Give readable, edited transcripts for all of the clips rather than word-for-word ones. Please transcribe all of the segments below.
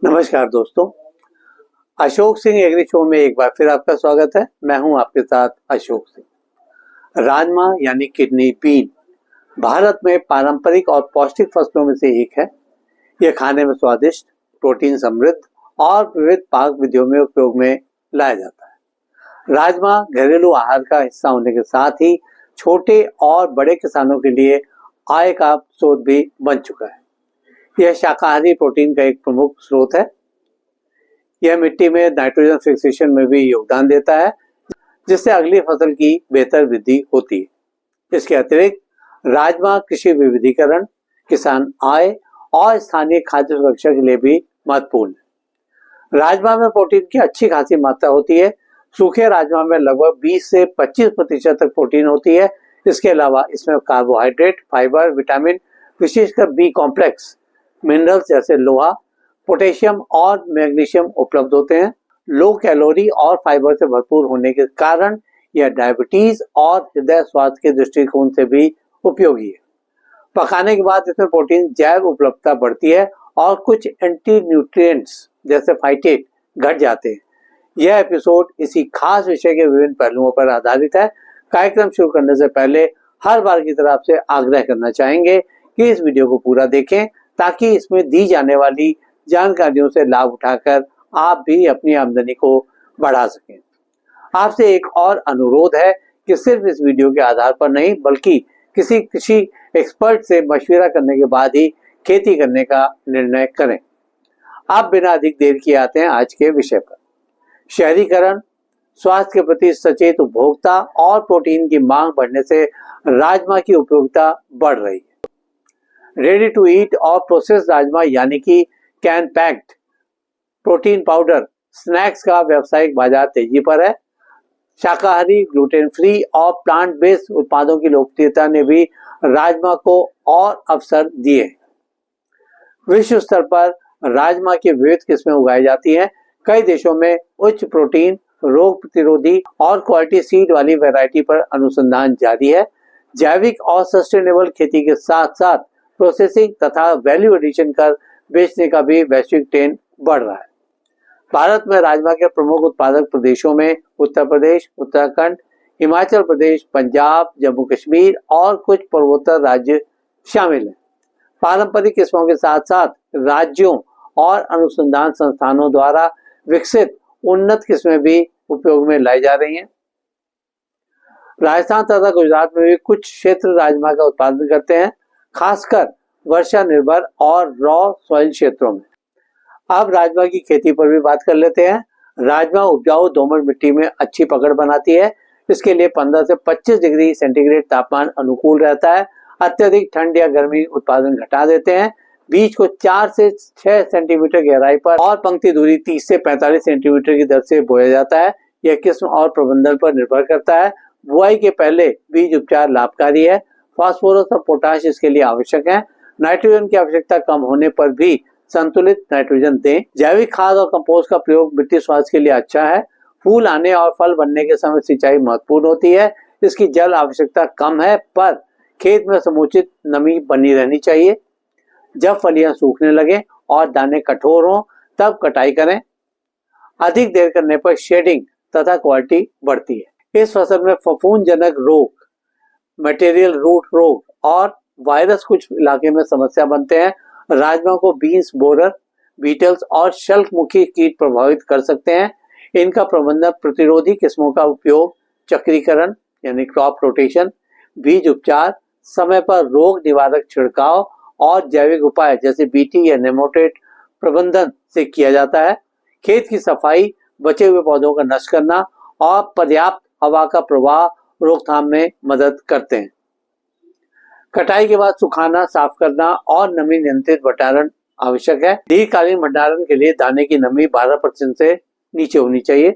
नमस्कार दोस्तों, Ashok Singh agree show में एक बार फिर आपका स्वागत है। मैं हूं आपके साथ अशोक सिंह। राजमा यानी किडनी बीन भारत में पारंपरिक और पौष्टिक फसलों में से एक है। यह खाने में स्वादिष्ट, प्रोटीन समृद्ध और विविध पाक विधियों में उपयोग में लाया जाता है। राजमा घरेलू आहार का हिस्सा होने के साथ ही छोटे और बड़े किसानों के लिए आय का स्रोत भी बन चुका है। यह शाकाहारी प्रोटीन का एक प्रमुख स्रोत है। यह मिट्टी में नाइट्रोजन फिक्सेशन में भी योगदान देता है, जिससे अगली फसल की बेहतर वृद्धि होती है। इसके अतिरिक्त राजमा कृषि विविधीकरण, किसान आय और स्थानीय खाद्य सुरक्षा के लिए भी महत्वपूर्ण है। राजमा में प्रोटीन की अच्छी खासी मात्रा होती है। सूखे राजमा में लगभग 20 से 25% तक प्रोटीन होती है। इसके अलावा इसमें कार्बोहाइड्रेट, फाइबर, विटामिन, विशेषकर बी कॉम्प्लेक्स, मिनरल्स जैसे लोहा, पोटेशियम और मैग्नीशियम उपलब्ध होते हैं। लो कैलोरी और फाइबर से भरपूर होने के कारण यह डायबिटीज और हृदय स्वास्थ्य के दृष्टिकोण से भी उपयोगी है। पकाने के बाद इसमें प्रोटीन जैव उपलब्धता बढ़ती है और कुछ एंटी न्यूट्रिएंट्स जैसे फाइटेट घट जाते हैं। यह एपिसोड इसी खास विषय के विभिन्न पहलुओं पर आधारित है। कार्यक्रम शुरू करने से पहले हर बार की तरह आपसे आग्रह करना चाहेंगे कि इस वीडियो को पूरा देखें, ताकि इसमें दी जाने वाली जानकारियों से लाभ उठाकर आप भी अपनी आमदनी को बढ़ा सकें। आपसे एक और अनुरोध है कि सिर्फ इस वीडियो के आधार पर नहीं, बल्कि किसी कृषि एक्सपर्ट से मशविरा करने के बाद ही खेती करने का निर्णय करें। आप बिना अधिक देर किए आते हैं आज के विषय पर। शहरीकरण, स्वास्थ्य के प्रति सचेत उपभोक्ता और प्रोटीन की मांग बढ़ने से राजमा की उपयोगिता बढ़ रही है। रेडी टू ईट और प्रोसेस्ड राजमा यानी कि can packed protein powder snacks का व्यावसायिक बाजार तेजी पर है। शाकाहारी, ग्लूटेन फ्री और प्लांट बेस्ड उत्पादों की लोकप्रियता ने भी राजमा को और अवसर दिए। विश्व स्तर पर राजमा की विविध किस्में उगाई जाती हैं। कई देशों में उच्च प्रोटीन, रोग प्रतिरोधी और क्वालिटी सीड वाली वैरायटी पर अनुसंधान जारी है। जैविक और सस्टेनेबल खेती के साथ साथ प्रोसेसिंग तथा वैल्यू एडिशन कर बेचने का भी वैश्विक ट्रेंड बढ़ रहा है। भारत में राजमा के प्रमुख उत्पादक प्रदेशों में उत्तर प्रदेश, उत्तराखंड, हिमाचल प्रदेश, पंजाब, जम्मू कश्मीर और कुछ पूर्वोत्तर राज्य शामिल हैं। पारंपरिक किस्मों के साथ साथ राज्यों और अनुसंधान संस्थानों द्वारा विकसित उन्नत किस्में भी उपयोग में लाई जा रही हैं। राजस्थान तथा गुजरात में भी कुछ क्षेत्र राजमा का उत्पादन करते हैं, खासकर वर्षा निर्भर और रॉ सॉइल क्षेत्रों में। अब राजमा की खेती पर भी बात कर लेते हैं। राजमा उपजाऊ दोमट मिट्टी में अच्छी पकड़ बनाती है। इसके लिए 15 से 25 डिग्री सेंटीग्रेड तापमान अनुकूल रहता है। अत्यधिक ठंड या गर्मी उत्पादन घटा देते हैं। बीज को 4 से 6 सेंटीमीटर गहराई पर और पंक्ति दूरी 30 से 45 सेंटीमीटर की दर से बोया जाता है। यह किस्म और प्रबंधन पर निर्भर करता है। बुआई के पहले बीज उपचार लाभकारी है। फास्फोरस और पोटाश इसके लिए आवश्यक है। नाइट्रोजन की आवश्यकता कम होने पर भी संतुलित नाइट्रोजन दें। जैविक खाद और कंपोस्ट का प्रयोग मिट्टी स्वास्थ्य के लिए अच्छा है। फूल आने और फल बनने के समय सिंचाई महत्वपूर्ण होती है। इसकी जल आवश्यकता कम है, पर खेत में समुचित नमी बनी रहनी चाहिए। जब फलियां सूखने लगे और दाने कठोर हों, तब कटाई करें। अधिक देर करने पर शेडिंग तथा क्वालिटी बढ़ती है। इस फसल में फफूंदजनक रोग, मटेरियल रूट रोग और वायरस कुछ इलाके में समस्या बनते हैं। राजमा को बीन्स बोरर, बीटल्स और शल्कमुखी कीट प्रभावित कर सकते हैं। इनका प्रबंधन प्रतिरोधी किस्मों का उपयोग, चक्रीकरण यानी क्रॉप रोटेशन, बीज उपचार, समय पर रोग निवारक छिड़काव और जैविक उपाय जैसे बीटी या नेमाटोड प्रबंधन से किया जाता है। खेत की सफाई, बचे हुए पौधों का नष्ट करना और पर्याप्त हवा का प्रवाह रोकथाम में मदद करते हैं। कटाई के बाद सुखाना, साफ करना और नमी नियंत्रित भंडारण आवश्यक है। दीर्घकालीन भंडारण के लिए दाने की नमी 12% से नीचे होनी चाहिए।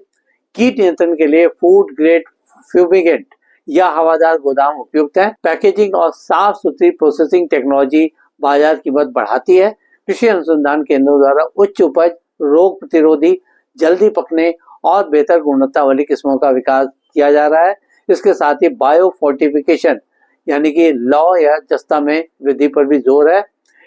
कीट नियंत्रण के लिए फूड ग्रेड फ्यूमिगेंट या हवादार गोदाम उपयुक्त है। पैकेजिंग और साफ सुथरी प्रोसेसिंग टेक्नोलॉजी बाजार कीमत बढ़ाती है। कृषि अनुसंधान केंद्रों द्वारा उच्च उपज, रोग प्रतिरोधी, जल्दी पकने और बेहतर गुणवत्ता वाली किस्मों का विकास किया जा रहा है। इसके साथ ही बायो फोर्टिफिकेशन यानी कि लौ या जस्ता में वृद्धि पर भी जोर है।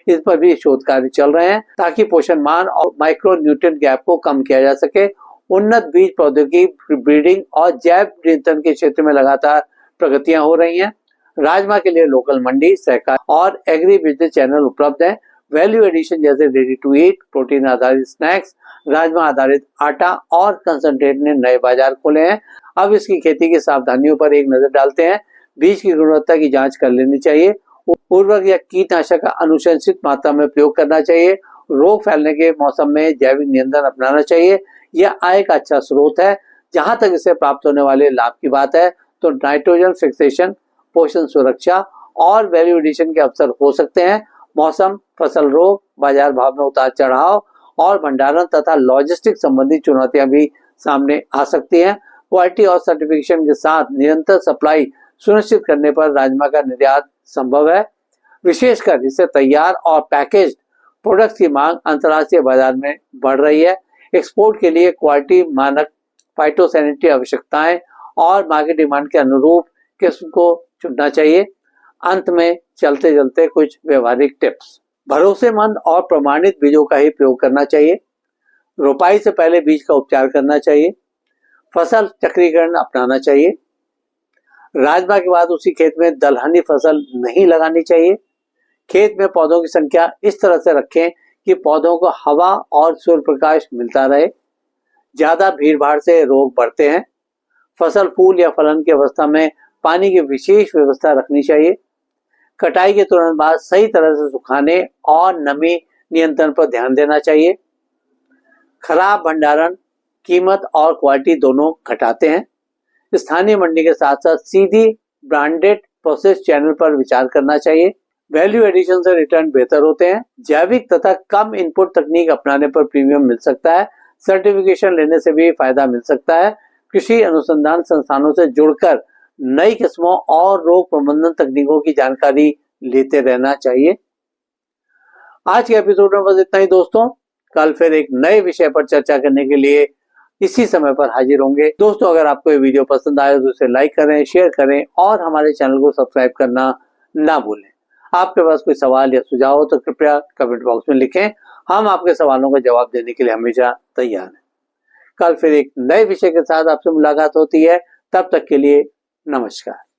इस पर भी शोध कार्य चल रहे हैं ताकि पोषण मान और माइक्रो न्यूट्रिएंट गैप को कम किया जा सके। उन्नत बीज प्रौद्योगिकी, ब्रीडिंग और जैव नियंत्रण के क्षेत्र में लगातार प्रगतियां हो रही हैं। राजमा के लिए लोकल मंडी, सहकारी और एग्री बिजनेस चैनल उपलब्ध है। वैल्यू एडिशन जैसे रेडी टू ईट, प्रोटीन आधारित स्नैक्स, राजमा आधारित आटा और कंसंट्रेट ने नए बाजार खोले हैं। अब इसकी खेती की सावधानियों पर एक नजर डालते हैं। बीज की गुणवत्ता की जांच कर लेनी चाहिए। उर्वरक या कीटनाशक का अनुशंसित मात्रा में प्रयोग करना चाहिए। रोग फैलने के मौसम में जैविक नियंत्रण अपनाना चाहिए। यह आय का अच्छा स्रोत है। जहां तक इसे प्राप्त होने वाले लाभ की बात है तो नाइट्रोजन फिक्सेशन, पोषण सुरक्षा और वैल्यू एडिशन के अवसर हो सकते हैं। मौसम, फसल रोग, बाजार भाव में उतार चढ़ाव और भंडारण तथा लॉजिस्टिक संबंधी चुनौतियां भी सामने आ सकती हैं। क्वालिटी और सर्टिफिकेशन के साथ निरंतर सप्लाई सुनिश्चित करने पर राजमा का निर्यात संभव है। विशेषकर इससे तैयार और पैकेज्ड प्रोडक्ट्स की मांग अंतर्राष्ट्रीय बाजार में बढ़ रही है। एक्सपोर्ट के लिए क्वालिटी मानक, फाइटोसैनिटरी आवश्यकताएं और मार्केट डिमांड के अनुरूप किस्म को चुनना चाहिए। अंत में चलते चलते कुछ व्यवहारिक टिप्स। भरोसेमंद और प्रमाणित बीजों का ही प्रयोग करना चाहिए। रोपाई से पहले बीज का उपचार करना चाहिए। फसल चक्रीकरण अपनाना चाहिए। राजमा के बाद उसी खेत में दलहनी फसल नहीं लगानी चाहिए। खेत में पौधों की संख्या इस तरह से रखें कि पौधों को हवा और सूर्य प्रकाश मिलता रहे। ज्यादा भीड़ भाड़ से रोग बढ़ते हैं। फसल फूल या फलन की अवस्था में पानी की विशेष व्यवस्था रखनी चाहिए। कटाई के तुरंत बाद सही तरह से सुखाने और नमी नियंत्रण पर ध्यान देना चाहिए। खराब भंडारण कीमत और क्वालिटी दोनों घटाते हैं। स्थानीय मंडी के साथ साथ सीधी ब्रांडेड प्रोसेस चैनल पर विचार करना चाहिए। वैल्यू एडिशन से रिटर्न बेहतर होते हैं। जैविक तथा कम इनपुट तकनीक अपनाने पर प्रीमियम मिल सकता है। सर्टिफिकेशन लेने से भी फायदा मिल सकता है। कृषि अनुसंधान संस्थानों से जुड़कर नई किस्मों और रोग प्रबंधन तकनीकों की जानकारी लेते रहना चाहिए। आज के एपिसोड में बस इतना ही दोस्तों। कल फिर एक नए विषय पर चर्चा करने के लिए इसी समय पर हाजिर होंगे। दोस्तों, अगर आपको ये वीडियो पसंद आए तो इसे लाइक करें, शेयर करें और हमारे चैनल को सब्सक्राइब करना ना भूलें। आपके पास कोई सवाल या सुझाव हो तो कृपया कमेंट बॉक्स में लिखें। हम आपके सवालों का जवाब देने के लिए हमेशा तैयार हैं। कल फिर एक नए विषय के साथ आपसे मुलाकात होती है। तब तक के लिए नमस्कार।